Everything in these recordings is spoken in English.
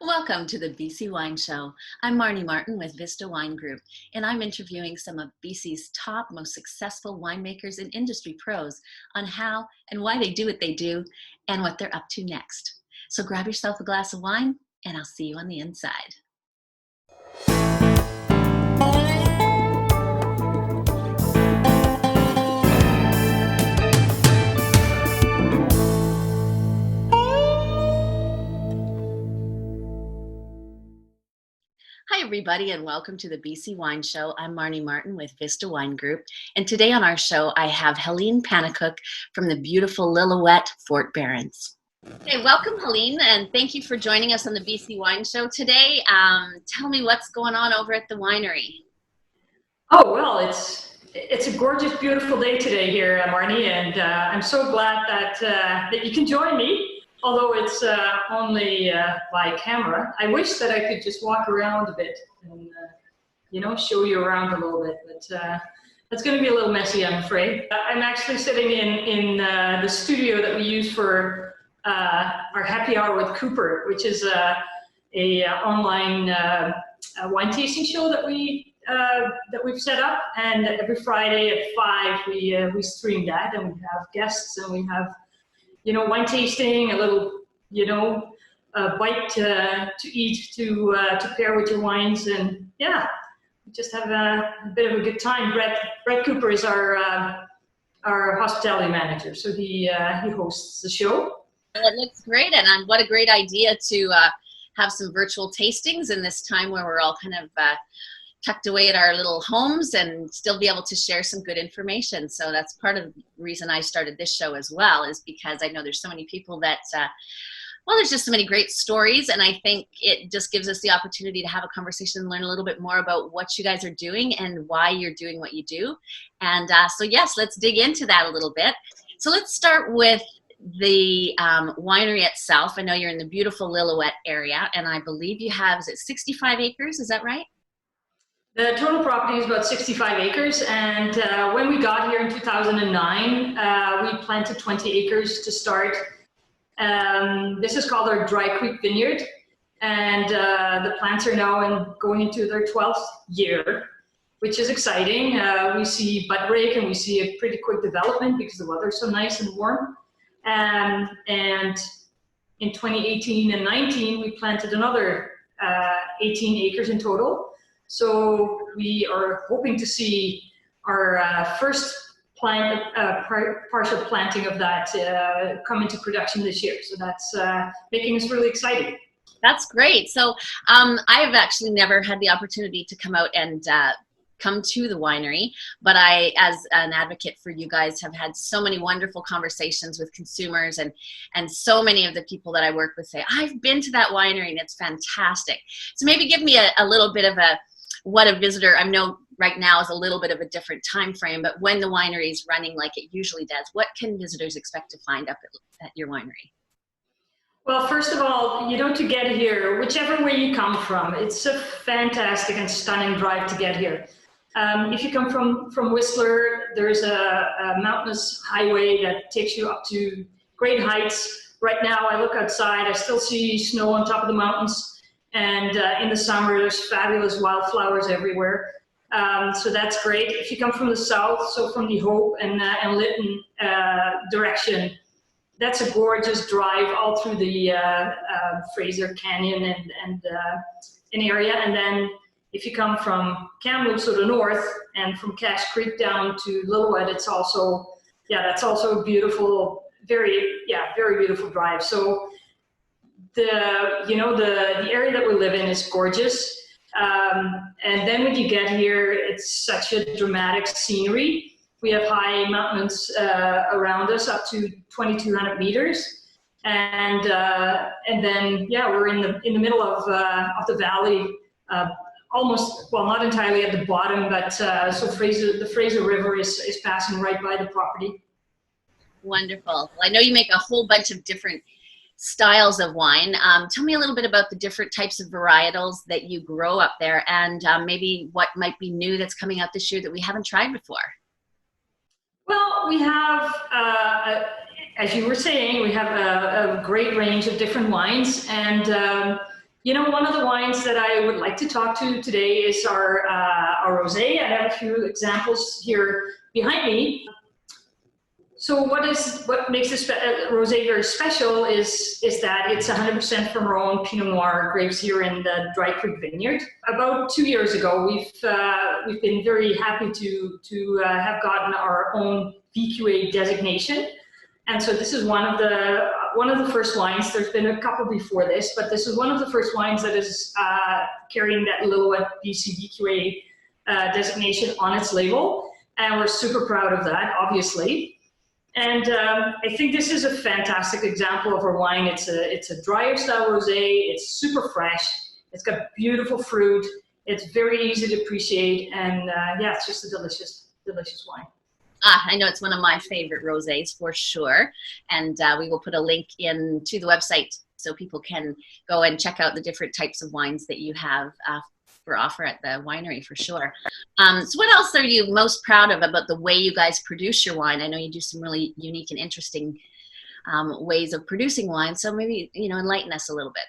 Welcome to the BC Wine Show. I'm Marnie Martin with Vista Wine Group, and I'm interviewing some of BC's top, most successful winemakers and industry pros on how and why they do what they do and what they're up to next. So grab yourself a glass of wine, and I'll see you on the inside. Hi, everybody, and welcome to the BC Wine Show. I'm Marnie Martin with Vista Wine Group, and today on our show, I have Heleen Pannekoek from the beautiful Lilloet Fort Berens. Hey, welcome, Heleen, and thank you for joining us on the BC Wine Show today. Tell me what's going on over at the winery. Oh, well, it's a gorgeous, beautiful day today here, Marnie, and I'm so glad that you can join me. Although it's only by camera. I wish that I could just walk around a bit and, show you around a little bit, but that's going to be a little messy, I'm afraid. I'm actually sitting in the studio that we use for our happy hour with Cooper, which is a online wine tasting show that we've set up, and every Friday at 5 we stream that, and we have guests, and we have wine tasting, a little, bite to eat to pair with your wines, and yeah, we just have a bit of a good time. Brett Cooper is our hospitality manager, so he hosts the show. Well, it looks great, and what a great idea to have some virtual tastings in this time where we're all kind of tucked away at our little homes and still be able to share some good information. So that's part of the reason I started this show as well, is because I know there's so many people that, there's just so many great stories, and I think it just gives us the opportunity to have a conversation and learn a little bit more about what you guys are doing and why you're doing what you do. And so yes, let's dig into that a little bit. So let's start with the winery itself. I know you're in the beautiful Lilloet area, and I believe you have, is it 65 acres? Is that right? The total property is about 65 acres, and when we got here in 2009, we planted 20 acres to start. This is called our Dry Creek Vineyard, and the plants are now going into their 12th year, which is exciting. We see bud break, and we see a pretty quick development because the weather's so nice and warm. And in 2018 and 19, we planted another 18 acres in total. So we are hoping to see our first partial planting of that come into production this year. So that's making us really excited. That's great. So I've actually never had the opportunity to come out and come to the winery, but I, as an advocate for you guys, have had so many wonderful conversations with consumers, and so many of the people that I work with say, I've been to that winery and it's fantastic. So maybe give me a little bit of what a visitor, I know right now is a little bit of a different time frame, but when the winery is running like it usually does, what can visitors expect to find up at your winery? Well, first of all, to get here, whichever way you come from, it's a fantastic and stunning drive to get here. If you come from Whistler, there's a mountainous highway that takes you up to great heights. Right now, I look outside, I still see snow on top of the mountains. And in the summer, there's fabulous wildflowers everywhere. So that's great. If you come from the south, so from the Hope and Lytton direction, that's a gorgeous drive all through the Fraser Canyon and an area. And then if you come from Kamloops, so the north, and from Cache Creek down to Lilloet, it's also, that's also a beautiful, very beautiful drive. So the area that we live in is gorgeous. And then when you get here, it's such a dramatic scenery. We have high mountains around us, up to 2,200 meters. And then, we're in the middle of the valley, almost, well, not entirely at the bottom, but so the Fraser River is passing right by the property. Wonderful. Well, I know you make a whole bunch of different styles of wine. Tell me a little bit about the different types of varietals that you grow up there, and maybe what might be new that's coming out this year that we haven't tried before. Well, we have, as you were saying, we have a great range of different wines, and You know, one of the wines that I would like to talk to today is our rosé. I have a few examples here behind me. So what makes this rosé very special is that it's 100% from our own Pinot Noir grapes here in the Dry Creek Vineyard. About 2 years ago, we've been very happy to have gotten our own VQA designation. And so this is one of the first wines. There's been a couple before this, but this is one of the first wines that is carrying that Lilloet BC VQA designation on its label, and we're super proud of that, obviously. And I think this is a fantastic example of our wine. It's a drier style rosé. It's super fresh. It's got beautiful fruit. It's very easy to appreciate, and yeah, it's just a delicious wine. I know it's one of my favorite rosés for sure, and we will put a link in to the website so people can go and check out the different types of wines that you have for offer at the winery for sure. So what else are you most proud of about the way you guys produce your wine? I know you do some really unique and interesting ways of producing wine, so maybe, you know, enlighten us a little bit.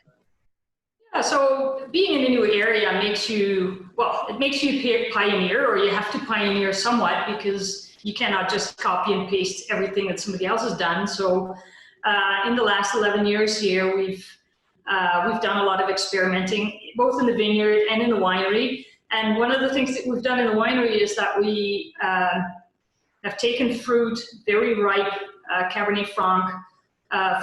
Yeah, so being in a new area makes you, well, it makes you pioneer, or you have to pioneer somewhat, because you cannot just copy and paste everything that somebody else has done. So in the last 11 years here, we've done a lot of experimenting, both in the vineyard and in the winery. And one of the things that we've done in the winery is that we have taken fruit, very ripe Cabernet Franc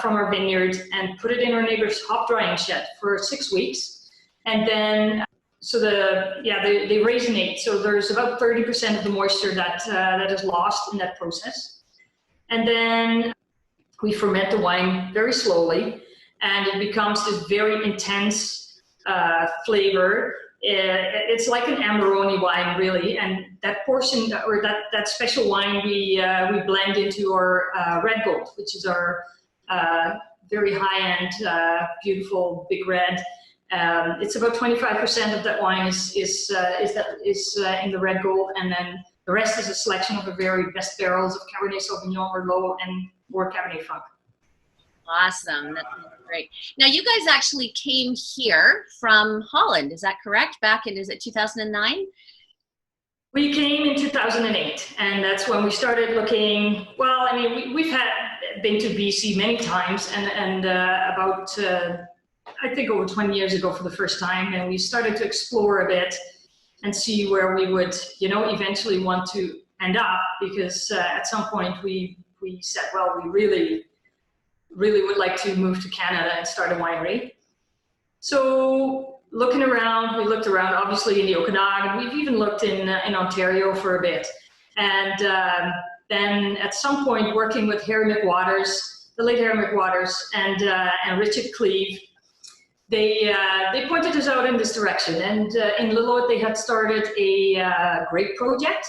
from our vineyard, and put it in our neighbor's hop drying shed for 6 weeks. And then, so they raisinate. So there's about 30% of the moisture that is lost in that process. And then we ferment the wine very slowly, and it becomes this very intense flavor. It's like an Amarone wine, really. And that portion, or that special wine, we blend into our Red Gold, which is our very high-end, beautiful big red. It's about 25% of that wine is in the Red Gold, and then the rest is a selection of the very best barrels of Cabernet Sauvignon, Merlot, or Cabernet Franc. Awesome, that's great. Now you guys actually came here from Holland, is that correct? Back in, is it 2009? We came in 2008, and that's when we started looking. Well, I mean, we've been to BC many times, and about I think over 20 years ago for the first time, and we started to explore a bit and see where we would, you know, eventually want to end up, because at some point we said, well, we really would like to move to Canada and start a winery. So looking around, we looked around obviously in the Okanagan. We've even looked in Ontario for a bit, and then at some point working with Harry McWaters, the late Harry McWaters, and Richard Cleve. They pointed us out in this direction, and in Lilloet they had started a grape project.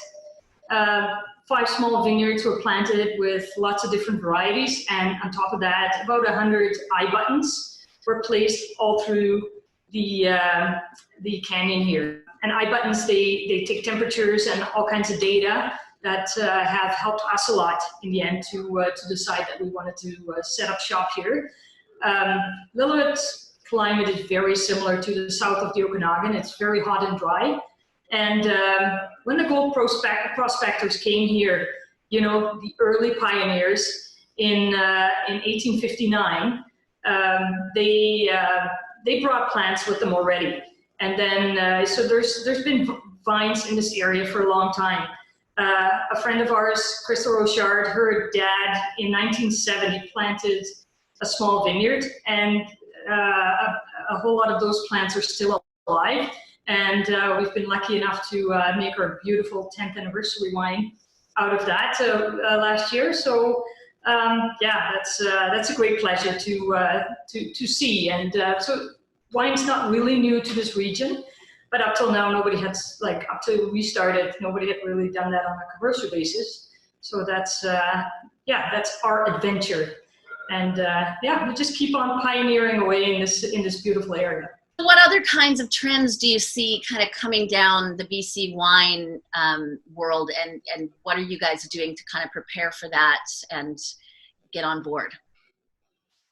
5 small vineyards were planted with lots of different varieties, and on top of that, about 100 eye buttons were placed all through the canyon here. And eye buttons, they take temperatures and all kinds of data that have helped us a lot in the end to decide that we wanted to set up shop here. Lilloet's climate is very similar to the south of the Okanagan. It's very hot and dry. And when the gold prospectors came here, you know, the early pioneers in 1859, they brought plants with them already. And then, so there's been vines in this area for a long time. A friend of ours, Crystal Rochard, her dad in 1970 planted a small vineyard, and a whole lot of those plants are still alive. And we've been lucky enough to make our beautiful 10th anniversary wine out of that last year. So yeah, that's a great pleasure to see. And so wine's not really new to this region, but up till now, nobody had, like, up till we started, nobody had really done that on a commercial basis. So that's yeah, that's our adventure. And yeah, we just keep on pioneering away in this beautiful area. What other kinds of trends do you see kind of coming down the BC wine world, and what are you guys doing to kind of prepare for that and get on board?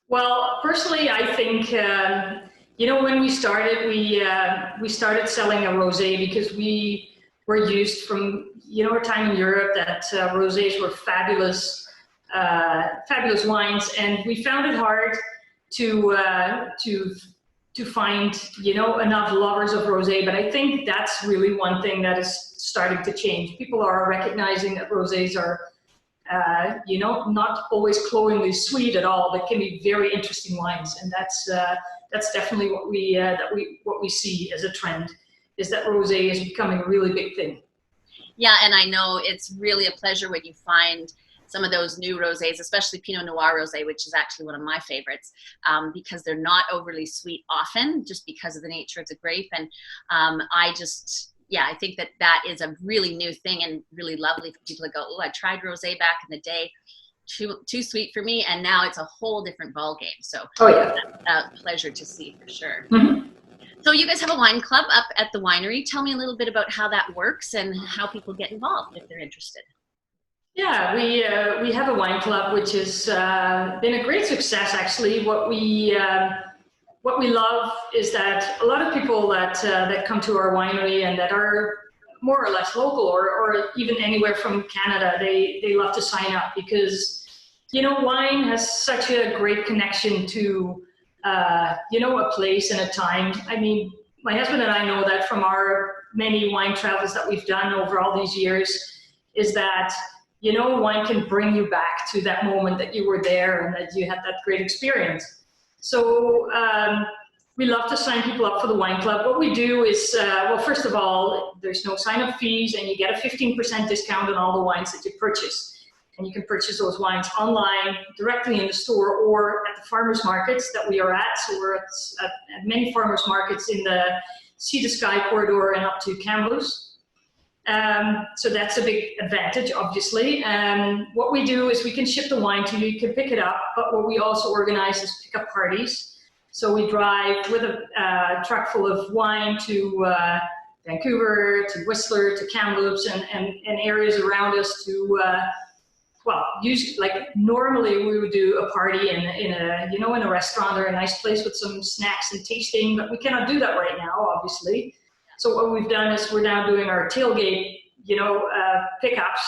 Well, personally, I think you know, when we started, we started selling a rosé because we were used from, you know, our time in Europe that rosés were fabulous, fabulous wines, and we found it hard to find, you know, enough lovers of rosé. But I think that's really one thing that is starting to change. People are recognizing that rosés are, you know, not always cloyingly sweet at all, but can be very interesting wines, and that's definitely what we see as a trend, is that rosé is becoming a really big thing. Yeah, and I know it's really a pleasure when you find some of those new rosés, especially Pinot Noir rosé, which is actually one of my favorites, because they're not overly sweet often, just because of the nature of the grape. And I think that is a really new thing and really lovely for people to go, oh, I tried rosé back in the day, too sweet for me, and now it's a whole different ball game. So oh yeah, that's a pleasure to see for sure. Mm-hmm. So you guys have a wine club up at the winery. Tell me a little bit about how that works and how people get involved if they're interested. Yeah, we have a wine club, which has been a great success actually. What we love is that a lot of people that come to our winery and that are more or less local or even anywhere from Canada, they love to sign up because, you know, wine has such a great connection to, you know, a place and a time. I mean, my husband and I know that from our many wine travels that we've done over all these years, is that, you know, wine can bring you back to that moment that you were there and that you had that great experience. So we love to sign people up for the wine club. What we do is, well, first of all, there's no sign-up fees, and you get a 15% discount on all the wines that you purchase. And you can purchase those wines online, directly in the store, or at the farmers markets that we are at. So we're at many farmers markets in the Sea to Sky corridor and up to Kamloops. So that's a big advantage, obviously. What we do is we can ship the wine to you, you can pick it up, but what we also organize is pick-up parties. So we drive with a truck full of wine to Vancouver, to Whistler, to Kamloops, and areas around us to, well, usually, like normally we would do a party in a restaurant or a nice place with some snacks and tasting, but we cannot do that right now, obviously. So what we've done is we're now doing our tailgate, you know, pickups.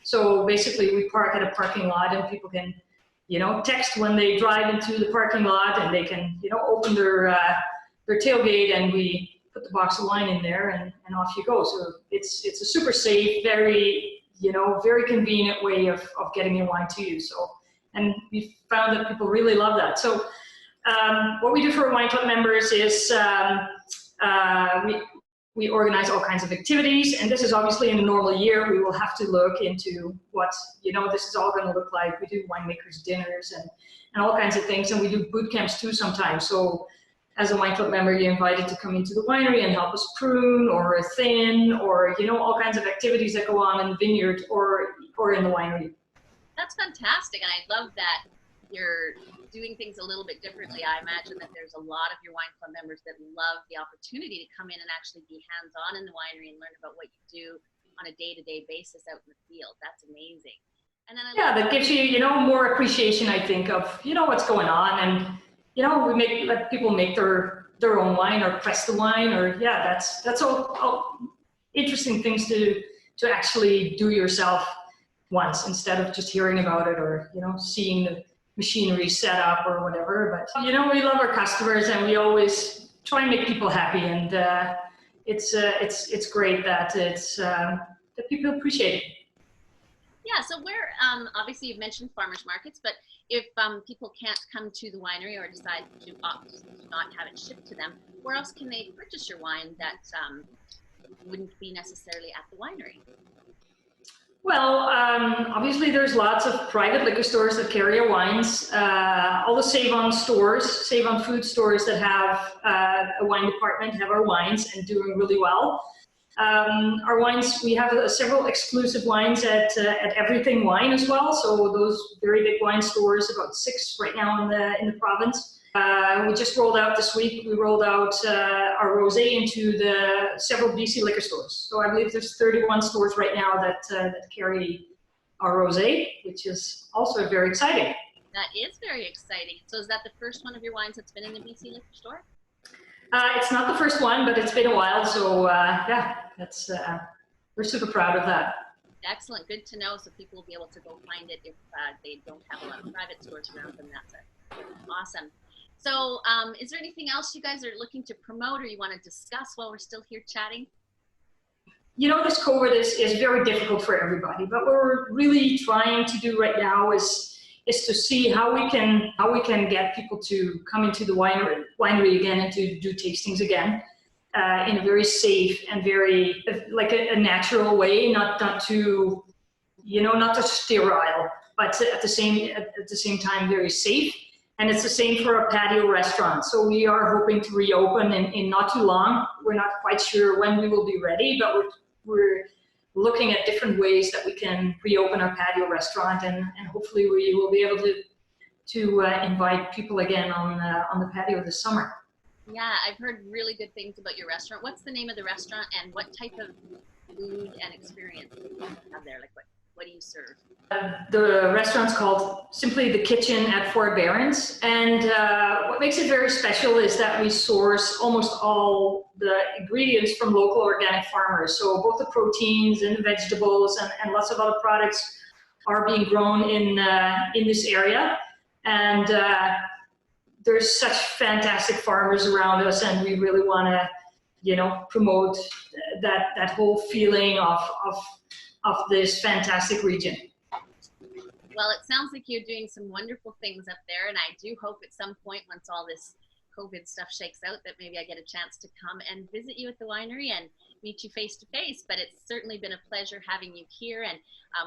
So basically we park at a parking lot and people can, you know, text when they drive into the parking lot, and they can, you know, open their tailgate, and we put the box of wine in there, and off you go. So it's a super safe, very, you know, very convenient way of getting your wine to you. So, and we found that people really love that. So what we do for wine club members is we organize all kinds of activities, and this is obviously in a normal year. We will have to look into what, you know, this is all going to look like. We do winemakers dinners and all kinds of things, and we do boot camps too sometimes. So as a wine club member, you're invited to come into the winery and help us prune or thin, or, you know, all kinds of activities that go on in the vineyard or in the winery. That's fantastic, and I love that you're doing things a little bit differently. I imagine that there's a lot of your wine club members that love the opportunity to come in and actually be hands-on in the winery and learn about what you do on a day-to-day basis out in the field. That's amazing. And then that gives you, you know, more appreciation, I think, of, you know, what's going on, and, you know, we let people make their own wine or press the wine, or that's all interesting things to actually do yourself once, instead of just hearing about it or, you know, seeing the machinery set up or whatever. But, you know, we love our customers, and we always try and make people happy, and it's great that that people appreciate it. Yeah, so where, obviously you've mentioned farmers markets, but if people can't come to the winery or decide to opt to not have it shipped to them, where else can they purchase your wine that wouldn't be necessarily at the winery? Well, obviously there's lots of private liquor stores that carry our wines. All the Save-On stores, Save-On food stores that have a wine department have our wines and doing really well. Our wines, we have several exclusive wines at Everything Wine as well. So those very big wine stores, about 6 right now in the province. We just rolled out this week, we rolled out our rosé into the several BC liquor stores. So I believe there's 31 stores right now that carry our rosé, which is also very exciting. That is very exciting. So is that the first one of your wines that's been in the BC liquor store? It's not the first one, but it's been a while, so yeah, that's we're super proud of that. Excellent, good to know, so people will be able to go find it if they don't have a lot of private stores around them. That's awesome. So is there anything else you guys are looking to promote or you want to discuss while we're still here chatting? You know, this COVID is very difficult for everybody, but what we're really trying to do right now is to see how we can get people to come into the winery again and to do tastings again in a very safe and very like a natural way, not too, you know, not too sterile, but at the same time very safe. And it's the same for a patio restaurant. So we are hoping to reopen in not too long. We're not quite sure when we will be ready, but we're looking at different ways that we can reopen our patio restaurant, and hopefully we will be able to invite people again on the patio this summer. Yeah, I've heard really good things about your restaurant. What's the name of the restaurant and what type of food and experience do you have there? Like what do you serve? The restaurant's called simply The Kitchen at Fort Berens, and what makes it very special is that we source almost all the ingredients from local organic farmers. So both the proteins and the vegetables and lots of other products are being grown in this area, and there's such fantastic farmers around us, and we really want to, you know, promote that whole feeling of this fantastic region. Well, it sounds like you're doing some wonderful things up there, and I do hope at some point, once all this COVID stuff shakes out, that maybe I get a chance to come and visit you at the winery and meet you face to face. But it's certainly been a pleasure having you here, and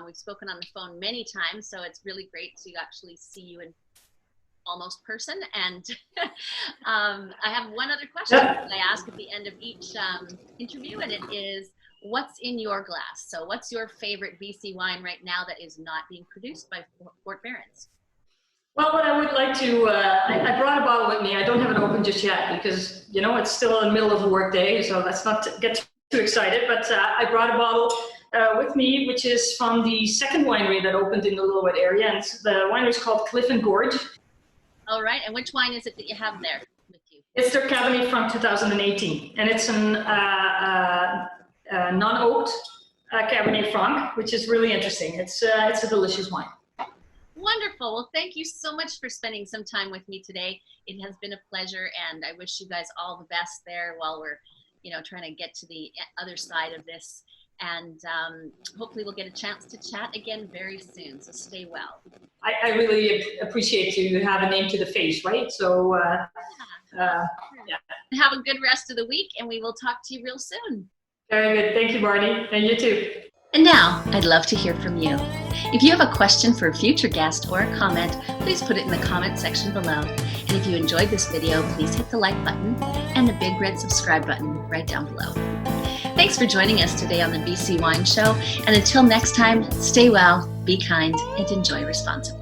we've spoken on the phone many times, so it's really great to actually see you in almost person. And I have one other question that I ask at the end of each interview, and it is, what's in your glass? So what's your favorite BC wine right now that is not being produced by Fort Berens? Well, what I would like to, I brought a bottle with me. I don't have it open just yet because, you know, it's still in the middle of a work day, so let's not get too excited. But I brought a bottle with me, which is from the second winery that opened in the Lilloet area. And the winery is called Cliff and Gorge. All right, and which wine is it that you have there with you? It's their Cabernet Franc 2018, and it's an non-oaked Cabernet Franc, which is really interesting. It's a delicious wine. Wonderful. Well, thank you so much for spending some time with me today. It has been a pleasure, and I wish you guys all the best there while we're, you know, trying to get to the other side of this. And hopefully we'll get a chance to chat again very soon. So stay well. I really appreciate you have a name to the face, right? So yeah. Have a good rest of the week, and we will talk to you real soon. Very good. Thank you, Marnie. And you too. And now, I'd love to hear from you. If you have a question for a future guest or a comment, please put it in the comment section below. And if you enjoyed this video, please hit the like button and the big red subscribe button right down below. Thanks for joining us today on the BC Wine Show. And until next time, stay well, be kind, and enjoy responsibly.